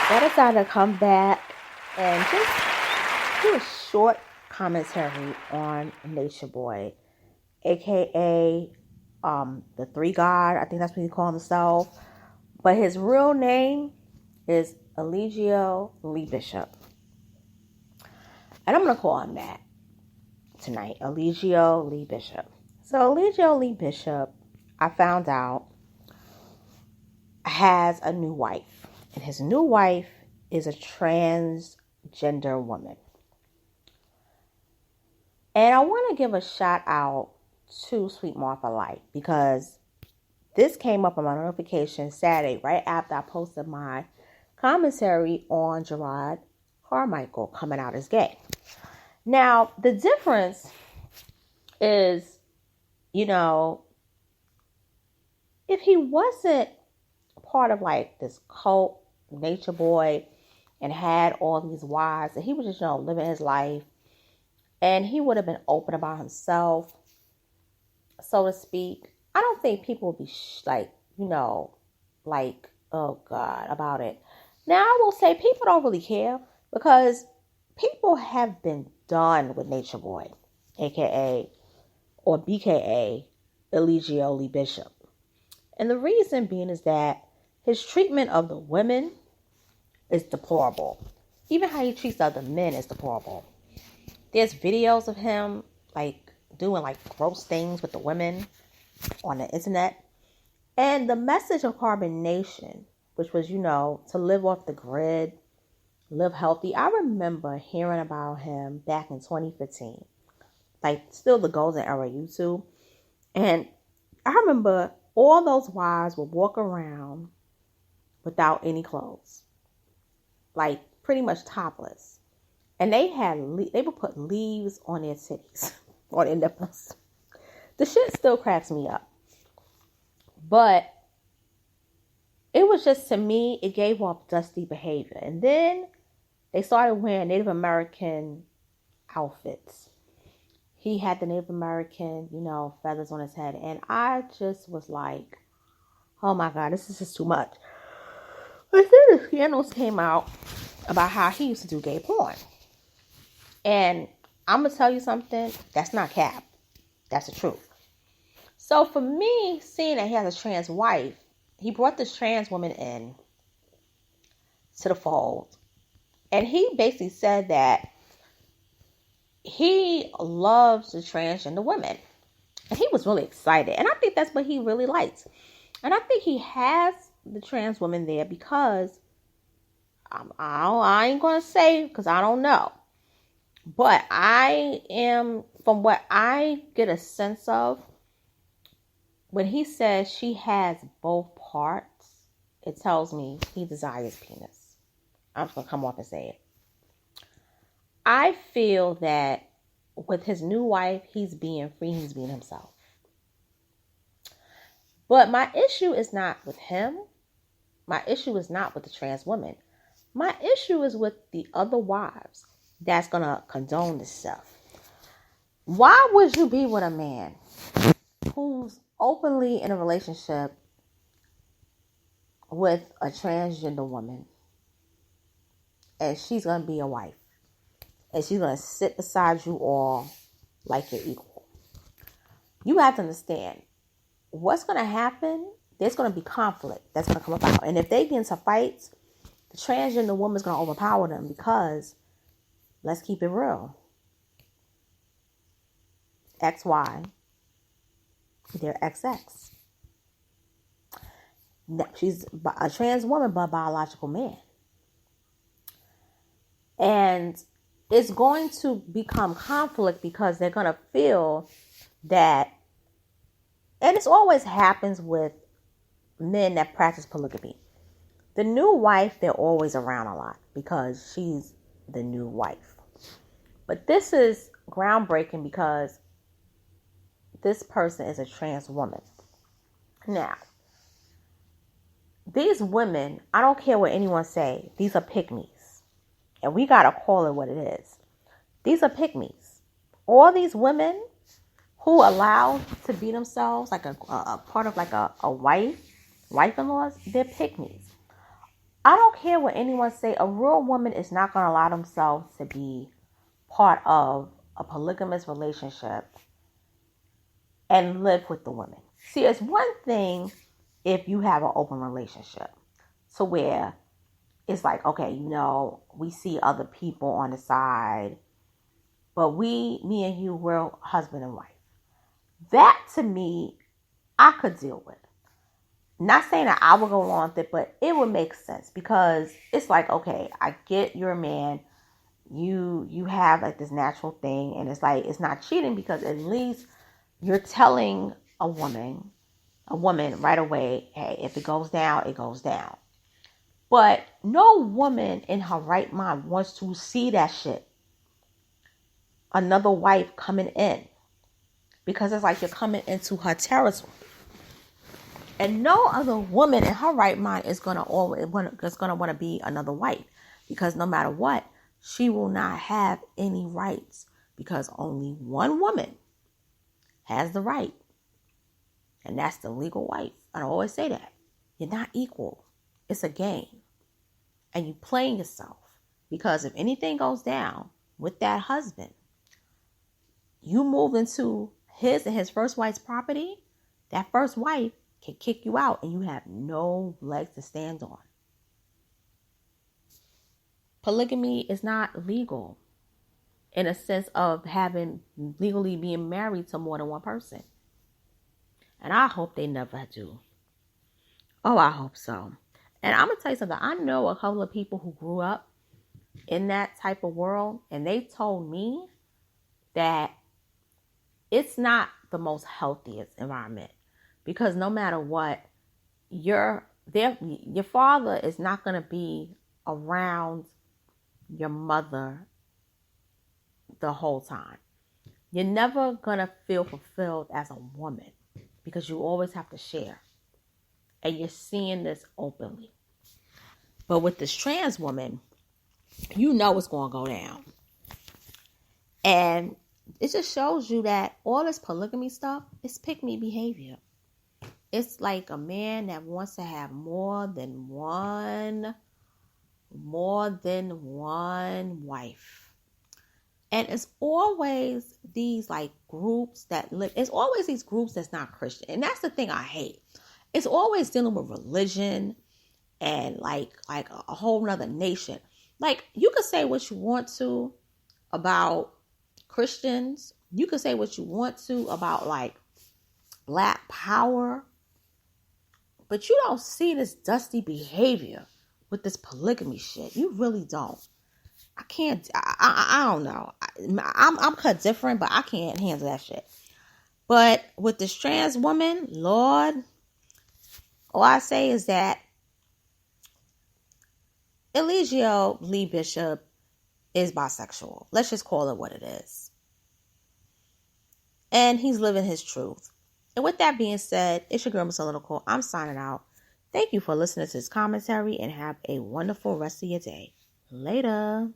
I decided to come back and just do a short commentary on Nature Boy, aka the Three God. I think that's what he called himself. But his real name is Eligio Lee Bishop. And I'm going to call him that tonight, Eligio Lee Bishop. So Eligio Lee Bishop, I found out, has a new wife. And his new wife is a transgender woman. And I want to give a shout out to Sweet Martha Light because this came up on my notification Saturday right after I posted my commentary on Gerard Carmichael coming out as gay. Now, the difference is, if he wasn't part of like this cult, Nature Boy, and had all these wives, and he was just, living his life, and he would have been open about himself, so to speak, I don't think people would be oh God, about it. Now, I will say people don't really care because people have been done with Nature Boy, aka or BKA Eligio Lee Bishop. And the reason being is that his treatment of the women is deplorable. Even how he treats the other men is deplorable. There's videos of him doing gross things with the women on the internet. And the message of Carbon Nation, which was, to live off the grid, live healthy. I remember hearing about him back in 2015. Still the golden era YouTube. And I remember all those wives would walk around without any clothes. Pretty much topless. And they would put leaves on their titties, on their nipples. The shit still cracks me up. But it was just, to me, it gave off dusty behavior. And then they started wearing Native American outfits. He had the Native American, feathers on his head. And I just was like, oh my God, this is just too much. But then the scandals came out about how he used to do gay porn. And I'm going to tell you something, that's not cap. That's the truth. So for me, seeing that he has a trans wife, he brought this trans woman in to the fold. And he basically said that he loves the transgender women. And he was really excited. And I think that's what he really likes. And I think he has the trans woman there because, I ain't going to say because I don't know. But from what I get a sense of, when he says she has both parts, it tells me he desires penis. I'm just going to come off and say it. I feel that with his new wife, he's being free, he's being himself. But my issue is not with him. My issue is not with the trans woman. My issue is with the other wives that's going to condone this stuff. Why would you be with a man who's openly in a relationship with a transgender woman and she's going to be your wife and she's going to sit beside you all like you're equal? You have to understand what's going to happen. There's going to be conflict that's going to come about. And if they get into fights, the transgender woman's going to overpower them because, let's keep it real, XY, they're XX. She's a trans woman, but a biological man. And it's going to become conflict because they're going to feel that, and this always happens with men that practice polygamy. The new wife, they're always around a lot because she's the new wife. But this is groundbreaking because this person is a trans woman. Now, these women, I don't care what anyone say, these are pick-me's. And we got to call it what it is. These are pick-me's. All these women who allow to be themselves like a part of like a wife-in-laws, they're pick-me's. I don't care what anyone say. A real woman is not going to allow themselves to be part of a polygamous relationship and live with the woman. See, it's one thing if you have an open relationship to where it's like, okay, we see other people on the side, but me and you, we're husband and wife. That to me, I could deal with. Not saying that I would go along with it, but it would make sense because it's like, okay, I get you're a man. You have like this natural thing, and it's like it's not cheating because at least you're telling a woman right away, hey, if it goes down, it goes down. But no woman in her right mind wants to see that shit. Another wife coming in. Because it's like you're coming into her territory. And no other woman in her right mind is going to want to be another wife. Because no matter what, she will not have any rights. Because only one woman has the right. And that's the legal wife. I always say that. You're not equal. It's a game. And you playing yourself. Because if anything goes down with that husband, you move into his and his first wife's property, that first wife can kick you out and you have no legs to stand on. Polygamy is not legal in a sense of legally being married to more than one person. And I hope they never do. Oh, I hope so. And I'm going to tell you something. I know a couple of people who grew up in that type of world, and they told me that it's not the most healthiest environment because no matter what, your father is not going to be around your mother the whole time. You're never going to feel fulfilled as a woman because you always have to share. And you're seeing this openly. But with this trans woman, you know it's going to go down. And it just shows you that all this polygamy stuff is pick-me behavior. It's like a man that wants to have more than one wife. And it's always these like groups that live. It's always these groups that's not Christian. And that's the thing I hate. It's always dealing with religion and like a whole nother nation. Like you could say what you want to about Christians. You could say what you want to about like Black power. But you don't see this dusty behavior with this polygamy shit. You really don't. I can't. I don't know. I'm cut different, but I can't handle that shit. But with this trans woman, Lord, all I say is that Eligio Lee Bishop is bisexual. Let's just call it what it is. And he's living his truth. And with that being said, it's your girl, Miss Analytical. I'm signing out. Thank you for listening to this commentary and have a wonderful rest of your day. Later.